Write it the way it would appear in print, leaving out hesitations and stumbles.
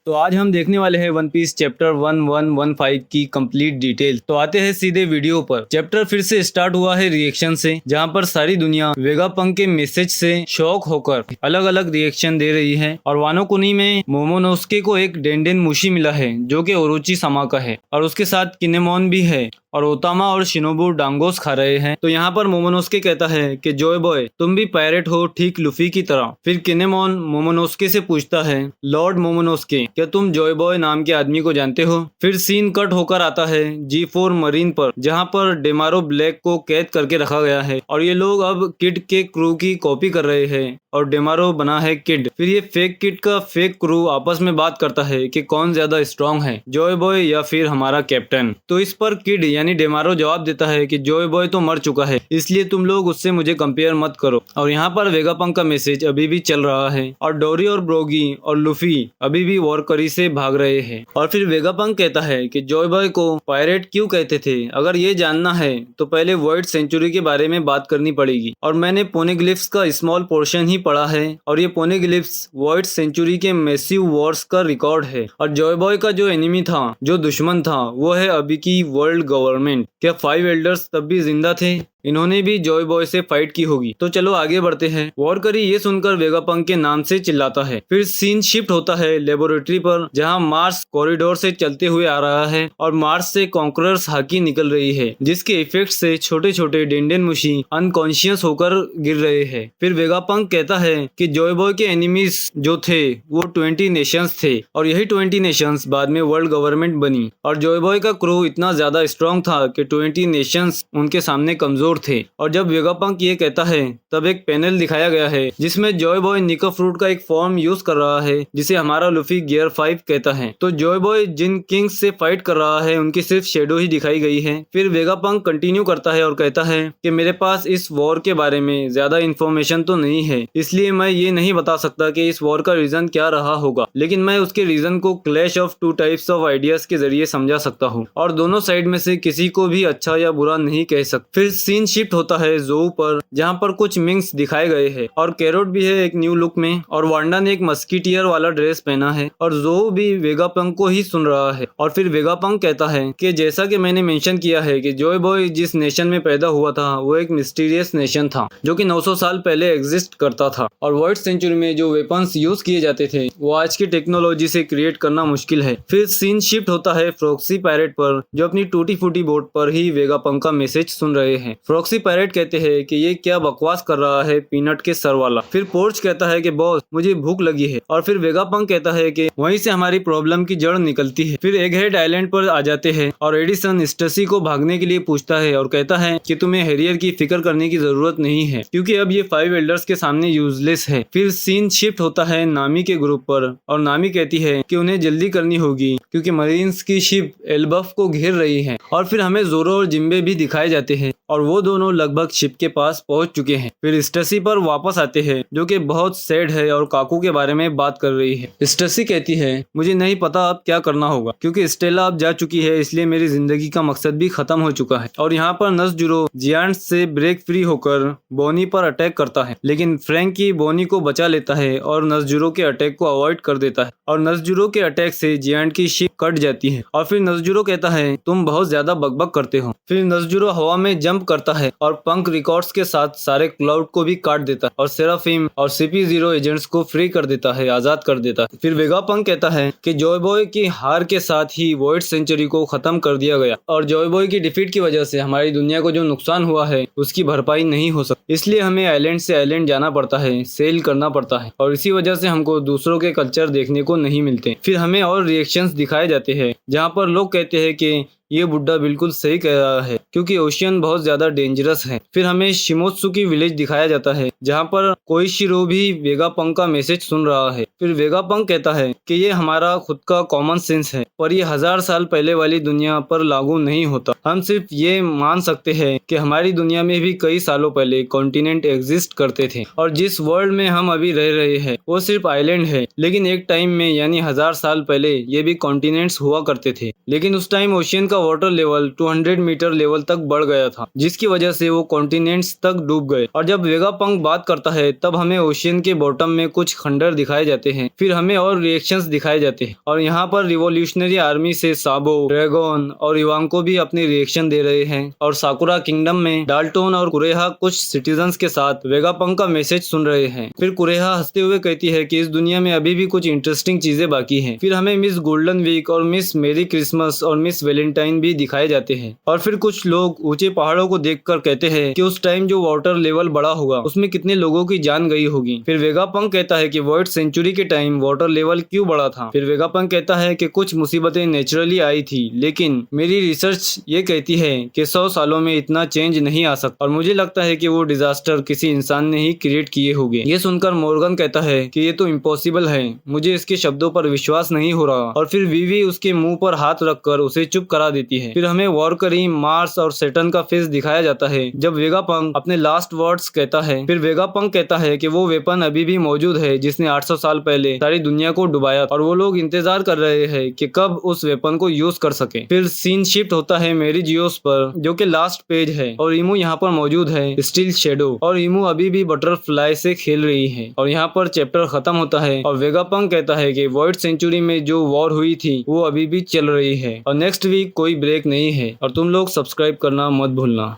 तो आज हम देखने वाले हैं वन पीस चैप्टर 1115 की कंप्लीट डिटेल। तो आते हैं सीधे वीडियो पर। चैप्टर फिर से स्टार्ट हुआ है रिएक्शन से, जहां पर सारी दुनिया वेगापंक के मैसेज से शॉक होकर अलग अलग रिएक्शन दे रही है। और वानो कुनी में मोमोनोस्के को एक डेंडेन मुशी मिला है जो कि ओरोची समा का है, और उसके साथ किनेमोन भी है, और ओतामा और शिनोबु डांगोस खा रहे हैं। तो यहाँ पर मोमोनोस्के कहता है कि जॉय बॉय तुम भी पायरेट हो, ठीक लुफी की तरह। फिर किनेमोन मोमोनोस्के से पूछता है, लॉर्ड मोमोनोस्के क्या तुम जॉय बॉय नाम के आदमी को जानते हो? फिर सीन कट होकर आता है G4 मरीन पर, जहाँ पर डेमारो ब्लैक को कैद करके रखा गया है, और ये लोग अब किड के क्रू की कॉपी कर रहे हैं और डेमारो बना है किड। फिर ये फेक किड का फेक क्रू आपस में बात करता है कि कौन ज्यादा स्ट्रांग है, जॉय बॉय या फिर हमारा कैप्टन। तो इस पर किड यानी डेमारो जवाब देता है कि जॉय बॉय तो मर चुका है, इसलिए तुम लोग उससे मुझे कंपेयर मत करो। और यहाँ पर वेगापंक का मैसेज अभी भी चल रहा है, और डोरी और ब्रोगी और लुफी अभी भी वॉरकरी से भाग रहे हैं। और फिर वेगापंक कहता है कि जॉय बॉय को पायरेट क्यों कहते थे? अगर ये जानना है तो पहले वर्ल्ड सेंचुरी के बारे में बात करनी पड़ेगी, और मैंने पोनेग्लिफ्स का स्मॉल पोर्शन ही पढ़ा है, और ये पोनेग्लिफ्स वर्ल्ड सेंचुरी के मैसिव वॉर्स का रिकॉर्ड है। और जॉय बॉय का जो एनिमी था, जो दुश्मन था, वो है अभी की वर्ल्ड गवर्नमेंट। क्या 5 एल्डर्स तब भी जिंदा थे? इन्होंने भी जॉय बॉय से फाइट की होगी। तो चलो आगे बढ़ते हैं। वॉरकरी ये सुनकर वेगापंक के नाम से चिल्लाता है। फिर सीन शिफ्ट होता है लेबोरेटरी पर, जहां मार्स कॉरिडोर से चलते हुए आ रहा है, और मार्स से कॉन्करर्स हाकी निकल रही है, जिसके इफेक्ट से छोटे छोटे डेंडेन मुशी अनकॉन्शियस होकर गिर रहे हैं। फिर वेगापंक कहता है कि जॉय बॉय के एनिमीज जो थे वो 20 नेशंस थे, और यही 20 नेशंस बाद में वर्ल्ड गवर्नमेंट बनी। और जॉय बॉय का क्रू इतना ज्यादा स्ट्रॉन्ग था कि 20 नेशंस उनके सामने कमजोर थे। और जब वेगापंक ये कहता है तब एक पैनल दिखाया गया है जिसमें जॉय बॉय निका फ्रूट का एक फॉर्म यूज कर रहा है, जिसे हमारा लुफी गियर 5 कहता है। तो जॉय बॉय जिन किंग्स से फाइट कर रहा है उनकी सिर्फ शेडो ही दिखाई गई है। फिर वेगापंक कंटिन्यू करता है और कहता है कि मेरे पास इस वॉर के बारे में ज्यादा इन्फॉर्मेशन तो नहीं है, इसलिए मैं ये नहीं बता सकता कि इस वॉर का रीजन क्या रहा होगा, लेकिन मैं उसके रीजन को clash of two types of ideas के जरिए समझा सकता हूँ, और दोनों साइड में से किसी को भी अच्छा या बुरा नहीं कह सकता। फिर सीन शिफ्ट होता है जोऊ पर, जहां पर कुछ मिंग्स दिखाए गए हैं, और कैरोट भी है एक न्यू लुक में, और वांडा ने एक मस्कीटियर वाला ड्रेस पहना है, और जोऊ भी वेगापंक को ही सुन रहा है। और फिर वेगापंक कहता है कि जैसा कि मैंने मेंशन किया है कि जॉय बॉय जिस नेशन में पैदा हुआ था वो एक मिस्टीरियस नेशन था, जो कि 900 साल पहले एग्जिस्ट करता था, और वर्ल्ड सेंचुरी में जो वेपन्स यूज किए जाते थे वो आज की टेक्नोलॉजी से क्रिएट करना मुश्किल है। फिर सीन शिफ्ट होता है फ्रॉक्सी पैरेट पर, जो अपनी टूटी फूटी बोट पर ही वेगापंक का मैसेज सुन रहे हैं। फ्रॉक्सी पैरेट कहते हैं कि ये क्या बकवास कर रहा है पीनट के सर वाला। फिर पोर्च कहता है कि बॉस मुझे भूख लगी है, और फिर वेगापंक कहता है कि वहीं से हमारी प्रॉब्लम की जड़ निकलती है। फिर एगहेड आइलैंड पर आ जाते हैं, और एडिसन स्टेसी को भागने के लिए पूछता है और कहता है कि तुम्हें हैरियर की फिक्र करने की जरूरत नहीं है, क्योंकि अब ये 5 एल्डर्स के सामने यूजलेस है। फिर सीन शिफ्ट होता है नामी के ग्रुप पर, और नामी कहती है कि उन्हें जल्दी करनी होगी क्योंकि मरीन्स की शिप एल्बफ को घेर रही है। और फिर हमें जोरो और जिम्बे भी दिखाए जाते हैं, और वो दोनों लगभग शिप के पास पहुंच चुके हैं। फिर स्टेसी पर वापस आते हैं, जो कि बहुत सैड है और काकू के बारे में बात कर रही है। स्टेसी कहती है मुझे नहीं पता अब क्या करना होगा, क्योंकि स्टेला अब जा चुकी है, इसलिए मेरी जिंदगी का मकसद भी खत्म हो चुका है। और यहाँ पर नज़जुरो जियांट से ब्रेक फ्री होकर बोनी पर अटैक करता है, लेकिन फ्रैंकी बोनी को बचा लेता है और नज़जुरो के अटैक को अवॉइड कर देता है, और नज़जुरो के अटैक से जियांट की शिप कट जाती है। और फिर नज़जुरो कहता है तुम बहुत ज्यादा बकबक करते हो। फिर नज़जुरो हवा में जंप करता है और पंक रिकॉर्ड्स के साथ सारे क्लाउड को भी काट देता है, और सेराफिम और CP0 एजेंट्स को फ्री कर देता है, आजाद कर देता है। फिर वेगापंक कहता है कि जॉय बॉय की हार के साथ ही वॉइड सेंचुरी को खत्म कर दिया गया, और जॉय बॉय की डिफीट की वजह से हमारी दुनिया को जो नुकसान हुआ है उसकी भरपाई नहीं हो सकती, इसलिए हमें आइलैंड से आइलैंड जाना पड़ता है, सेल करना पड़ता है, और इसी वजह से हमको दूसरों के कल्चर देखने को नहीं मिलते। फिर हमें और रिएक्शंस दिखाए जाते हैं, जहाँ पर लोग कहते हैं कि ये बुड्ढा बिल्कुल सही कह रहा है, क्योंकि ओशियन बहुत ज्यादा डेंजरस है। फिर हमें शिमोत्सुकी विलेज दिखाया जाता है, जहाँ पर कोइशिरो भी वेगापंक का मैसेज सुन रहा है। फिर वेगापंक कहता है कि ये हमारा खुद का कॉमन सेंस है, पर ये 1000 साल पहले वाली दुनिया पर लागू नहीं होता। हम सिर्फ ये मान सकते हैं कि हमारी दुनिया में भी कई सालों पहले कॉन्टिनेंट एग्जिस्ट करते थे, और जिस वर्ल्ड में हम अभी रह रहे हैं वो सिर्फ आइलैंड है, लेकिन एक टाइम में यानी 1000 साल पहले ये भी कॉन्टिनेंट्स हुआ करते थे, लेकिन उस टाइम ओशियन का वाटर लेवल 200 मीटर लेवल तक बढ़ गया था, जिसकी वजह से वो कॉन्टिनेंट्स तक डूब गए। और जब वेगापंक बात करता है तब हमें ओशियन के बॉटम में कुछ खंडर दिखाए जाते हैं। फिर हमें और रिएक्शंस दिखाए जाते हैं और यहाँ पर रिवोल्यूशनरी आर्मी से साबो, ड्रैगन और इवांको भी अपनी रिएक्शन दे रहे हैं। और साकुरा किंगडम में डाल्टन और कुरेहा कुछ सिटीजन्स के साथ वेगापंक का मैसेज सुन रहे हैं। फिर कुरेहा हंसते हुए कहती है कि इस दुनिया में अभी भी कुछ इंटरेस्टिंग चीजें बाकी हैं। फिर हमें मिस गोल्डन वीक और मिस मेरी क्रिसमस और मिस वैलेंटाइन भी दिखाए जाते हैं। और फिर कुछ लोग ऊंचे पहाड़ों को देखकर कहते हैं कि उस टाइम जो वाटर लेवल बढ़ा होगा उसमें कितने लोगों की जान गई होगी। फिर वेगापंक कहता है कि वॉइड सेंचुरी के टाइम वाटर लेवल क्यों बढ़ा था। फिर वेगापंक कहता है कि कुछ मुसीबतें नेचुरली आई थी, लेकिन मेरी रिसर्च ये कहती है कि 100 सालों में इतना चेंज नहीं आ सकता और मुझे लगता है कि वो डिजास्टर किसी इंसान ने ही क्रिएट किए होंगे। ये सुनकर मॉर्गन कहता है कि ये तो इम्पॉसिबल है, मुझे इसके शब्दों पर विश्वास नहीं हो रहा। और फिर वीवी उसके मुंह पर हाथ रखकर उसे चुप करा देती है। फिर हमें वॉरकरी, मार्स और सैटर्न का फेस दिखाया जाता है जब वेगापंक अपने लास्ट वर्ड्स कहता है। फिर वेगापंक कहता है कि वो वेपन अभी भी मौजूद है जिसने 800 साल पहले सारी दुनिया को डुबाया और वो लोग इंतजार कर रहे हैं कि कब उस वेपन को यूज कर सके। फिर सीन शिफ्ट होता है मेरी जियोस पर, जो कि लास्ट पेज है और इमू यहाँ पर मौजूद है स्टील शेडो और इमू अभी भी बटरफ्लाई से खेल रही है। और यहाँ पर चैप्टर खत्म होता है और वेगापंक कहता है कि वॉइड सेंचुरी में जो वॉर हुई थी वो अभी भी चल रही है और नेक्स्ट वीक कोई ब्रेक नहीं है। और तुम लोग सब्सक्राइब करना मत भूलना।